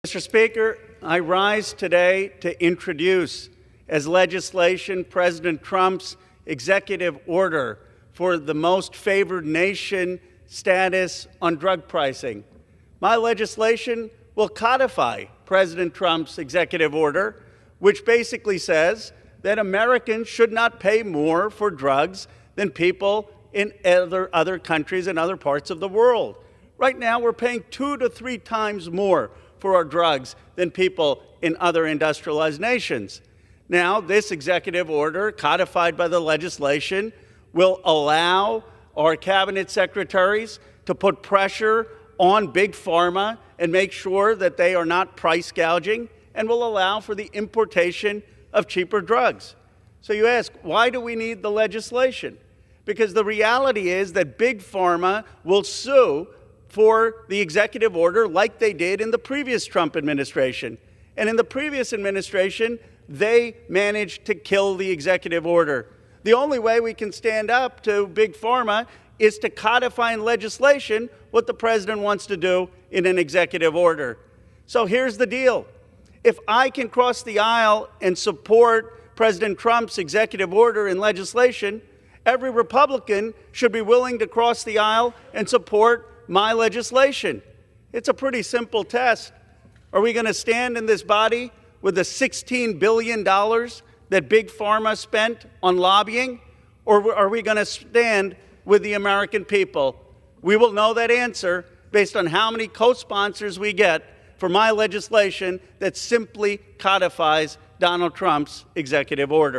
Mr. Speaker, I rise today to introduce as legislation President Trump's executive order for the most favored nation status on drug pricing. My legislation will codify President Trump's executive order, which basically says that Americans should not pay more for drugs than people in other countries and other parts of the world. Right now, we're paying 2 to 3 times more for our drugs than people in other industrialized nations. Now, this executive order, codified by the legislation, will allow our cabinet secretaries to put pressure on Big Pharma and make sure that they are not price gouging, and will allow for the importation of cheaper drugs. So you ask, why do we need the legislation? Because the reality is that Big Pharma will sue for the executive order like they did in the previous Trump administration. And in the previous administration, they managed to kill the executive order. The only way we can stand up to Big Pharma is to codify in legislation what the president wants to do in an executive order. So here's the deal. If I can cross the aisle and support President Trump's executive order in legislation, every Republican should be willing to cross the aisle and support my legislation. It's a pretty simple test. Are we going to stand in this body with the $16 billion that Big Pharma spent on lobbying? Or are we going to stand with the American people? We will know that answer based on how many co-sponsors we get for my legislation that simply codifies Donald Trump's executive order.